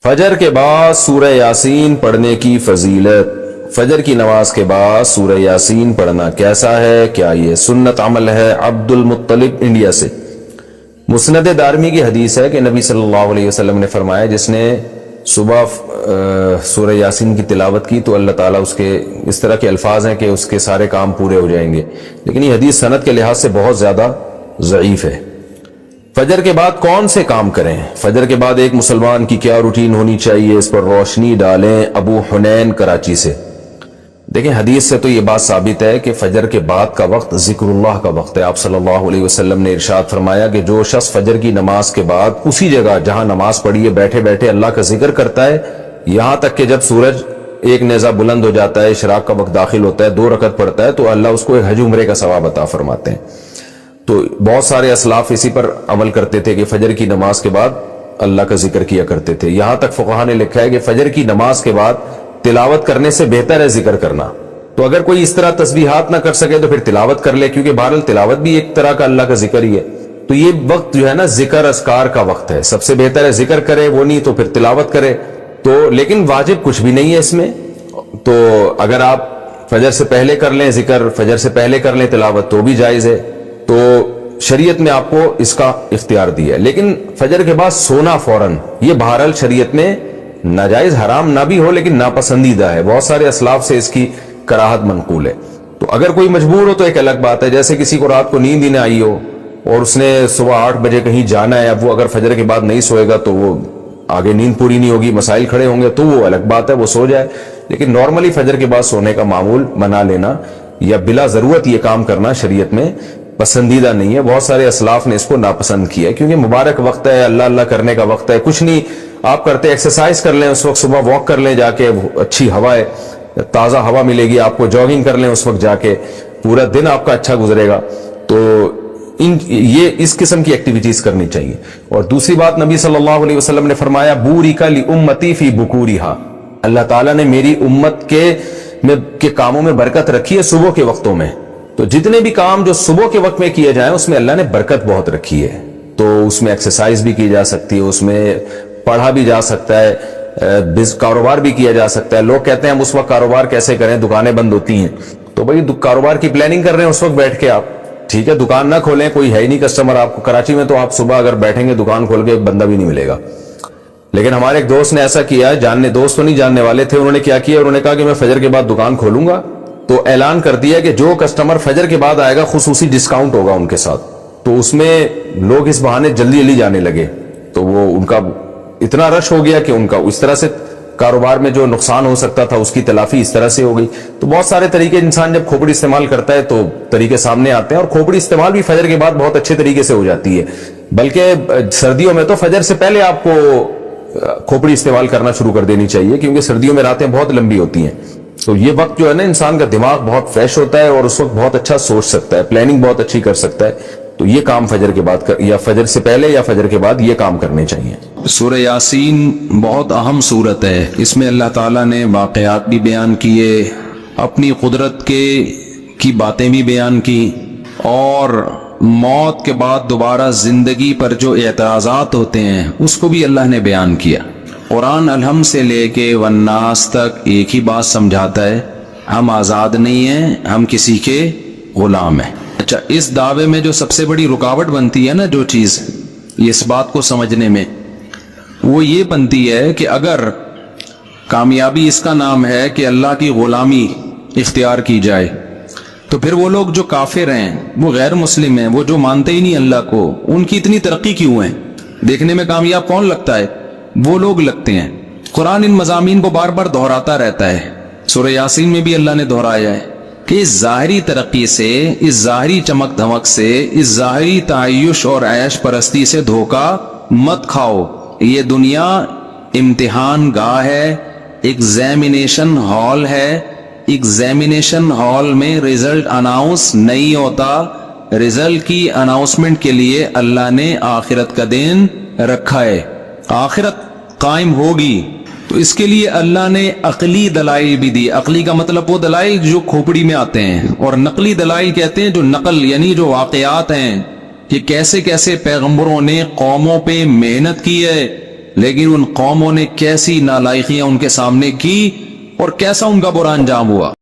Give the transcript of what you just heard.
فجر کے بعد سورہ یاسین پڑھنے کی فضیلت۔ فجر کی نماز کے بعد سورہ یاسین پڑھنا کیسا ہے؟ کیا یہ سنت عمل ہے؟ عبد المطلب انڈیا سے۔ مسند دارمی کی حدیث ہے کہ نبی صلی اللہ علیہ وسلم نے فرمایا جس نے صبح سورہ یاسین کی تلاوت کی تو اللہ تعالیٰ اس کے اس طرح کے الفاظ ہیں کہ اس کے سارے کام پورے ہو جائیں گے، لیکن یہ حدیث سند کے لحاظ سے بہت زیادہ ضعیف ہے۔ فجر کے بعد کون سے کام کریں؟ فجر کے بعد ایک مسلمان کی کیا روٹین ہونی چاہیے؟ اس پر روشنی ڈالیں۔ ابو حنین کراچی سے۔ دیکھیں حدیث سے تو یہ بات ثابت ہے کہ فجر کے بعد کا وقت ذکر اللہ کا وقت ہے۔ آپ صلی اللہ علیہ وسلم نے ارشاد فرمایا کہ جو شخص فجر کی نماز کے بعد اسی جگہ جہاں نماز پڑھی ہے بیٹھے بیٹھے اللہ کا ذکر کرتا ہے یہاں تک کہ جب سورج ایک نیزہ بلند ہو جاتا ہے، اشراق کا وقت داخل ہوتا ہے، 2 رکعت پڑھتا ہے تو اللہ اس کو ایک حج عمرے کا ثواب عطا فرماتے ہیں۔ تو بہت سارے اسلاف اسی پر عمل کرتے تھے کہ فجر کی نماز کے بعد اللہ کا ذکر کیا کرتے تھے۔ یہاں تک فقہا نے لکھا ہے کہ فجر کی نماز کے بعد تلاوت کرنے سے بہتر ہے ذکر کرنا۔ تو اگر کوئی اس طرح تسبیحات نہ کر سکے تو پھر تلاوت کر لے، کیونکہ بہرحال تلاوت بھی ایک طرح کا اللہ کا ذکر ہی ہے۔ تو یہ وقت جو ہے نا ذکر اذکار کا وقت ہے، سب سے بہتر ہے ذکر کرے، وہ نہیں تو پھر تلاوت کرے۔ تو لیکن واجب کچھ بھی نہیں ہے اس میں، تو اگر آپ فجر سے پہلے کر لیں ذکر، فجر سے پہلے کر لیں تلاوت تو بھی جائز ہے۔ تو شریعت میں آپ کو اس کا اختیار دیا ہے، لیکن فجر کے بعد سونا فوراً یہ بہرحال شریعت میں ناجائز حرام نہ بھی ہو لیکن ناپسندیدہ ہے۔ بہت سارے اسلاف سے اس کی کراہت منقول ہے۔ تو اگر کوئی مجبور ہو تو ایک الگ بات ہے، جیسے کسی کو رات کو نیند ہی نہ آئی ہو اور اس نے صبح 8 بجے کہیں جانا ہے، اب وہ اگر فجر کے بعد نہیں سوئے گا تو وہ آگے نیند پوری نہیں ہوگی، مسائل کھڑے ہوں گے، تو وہ الگ بات ہے، وہ سو جائے۔ لیکن نارملی فجر کے بعد سونے کا معمول بنا لینا یا بلا ضرورت یہ کام کرنا شریعت میں پسندیدہ نہیں ہے۔ بہت سارے اسلاف نے اس کو ناپسند کیا ہے کیونکہ مبارک وقت ہے، اللہ اللہ کرنے کا وقت ہے۔ کچھ نہیں آپ کرتے، ایکسرسائز کر لیں اس وقت، صبح واک کر لیں جا کے، اچھی ہوا ہے، تازہ ہوا ملے گی آپ کو، جاگنگ کر لیں اس وقت جا کے، پورا دن آپ کا اچھا گزرے گا۔ تو یہ اس قسم کی ایکٹیویٹیز کرنی چاہیے۔ اور دوسری بات نبی صلی اللہ علیہ وسلم نے فرمایا بورک لامتی فی بکورہا، اللہ تعالیٰ نے میری امت کے کاموں میں برکت رکھی ہے صبح کے وقتوں میں۔ تو جتنے بھی کام جو صبح کے وقت میں کیے جائیں اس میں اللہ نے برکت بہت رکھی ہے۔ تو اس میں ایکسرسائز بھی کی جا سکتی ہے، اس میں پڑھا بھی جا سکتا ہے، کاروبار بھی کیا جا سکتا ہے۔ لوگ کہتے ہیں ہم اس وقت کاروبار کیسے کریں، دکانیں بند ہوتی ہیں، تو بھائی کاروبار کی پلاننگ کر رہے ہیں اس وقت بیٹھ کے آپ، ٹھیک ہے، دکان نہ کھولیں، کوئی ہے ہی نہیں کسٹمر آپ کو۔ کراچی میں تو آپ صبح اگر بیٹھیں گے دکان کھول کے ایک بندہ بھی نہیں ملے گا۔ لیکن ہمارے ایک دوست نے ایسا کیا، دوست تو نہیں جاننے والے تھے، انہوں نے کیا کیا، انہوں نے کہا کہ میں فجر کے بعد دکان کھولوں گا، تو اعلان کر دیا کہ جو کسٹمر فجر کے بعد آئے گا خصوصی ڈسکاؤنٹ ہوگا ان کے ساتھ۔ تو اس میں لوگ اس بہانے جلدی جلدی جانے لگے، تو وہ ان کا اتنا رش ہو گیا کہ ان کا اس طرح سے کاروبار میں جو نقصان ہو سکتا تھا اس کی تلافی اس طرح سے ہو گئی۔ تو بہت سارے طریقے، انسان جب کھوپڑی استعمال کرتا ہے تو طریقے سامنے آتے ہیں، اور کھوپڑی استعمال بھی فجر کے بعد بہت اچھے طریقے سے ہو جاتی ہے۔ بلکہ سردیوں میں تو فجر سے پہلے آپ کو کھوپڑی استعمال کرنا شروع کر دینی چاہیے، کیونکہ سردیوں میں راتیں بہت لمبی ہوتی ہیں۔ تو یہ وقت جو ہے نا انسان کا دماغ بہت فریش ہوتا ہے اور اس وقت بہت اچھا سوچ سکتا ہے، پلاننگ بہت اچھی کر سکتا ہے۔ تو یہ کام فجر کے بعد یا فجر سے پہلے یا فجر کے بعد یہ کام کرنے چاہیے۔ سورہ یاسین بہت اہم سورت ہے، اس میں اللہ تعالیٰ نے واقعات بھی بیان کیے، اپنی قدرت کی باتیں بھی بیان کی، اور موت کے بعد دوبارہ زندگی پر جو اعتراضات ہوتے ہیں اس کو بھی اللہ نے بیان کیا۔ قرآن الحم سے لے کے والناس تک ایک ہی بات سمجھاتا ہے، ہم آزاد نہیں ہیں، ہم کسی کے غلام ہیں۔ اچھا، اس دعوے میں جو سب سے بڑی رکاوٹ بنتی ہے نا، جو چیز اس بات کو سمجھنے میں، وہ یہ بنتی ہے کہ اگر کامیابی اس کا نام ہے کہ اللہ کی غلامی اختیار کی جائے، تو پھر وہ لوگ جو کافر ہیں، وہ غیر مسلم ہیں، وہ جو مانتے ہی نہیں اللہ کو، ان کی اتنی ترقی کیوں ہے؟ دیکھنے میں کامیاب کون لگتا ہے؟ وہ لوگ لگتے ہیں۔ قرآن ان مضامین کو بار بار دہراتا رہتا ہے، سورہ یاسین میں بھی اللہ نے دہرایا ہے کہ اس ظاہری ترقی سے، اس ظاہری چمک دھمک سے، اس ظاہری تعیش اور عیش پرستی سے دھوکہ مت کھاؤ۔ یہ دنیا امتحان گاہ ہے، ایگزامینیشن ہال ہے۔ ایگزامینیشن ہال میں رزلٹ اناؤنس نہیں ہوتا، رزلٹ کی اناؤنسمنٹ کے لیے اللہ نے آخرت کا دن رکھا ہے، آخرت قائم ہوگی، تو اس کے لیے اللہ نے عقلی دلائل بھی دی۔ عقلی کا مطلب وہ دلائل جو کھوپڑی میں آتے ہیں، اور نقلی دلائل کہتے ہیں جو نقل، یعنی جو واقعات ہیں کہ کیسے کیسے پیغمبروں نے قوموں پہ محنت کی ہے، لیکن ان قوموں نے کیسی نالائقیاں ان کے سامنے کی اور کیسا ان کا برا انجام ہوا.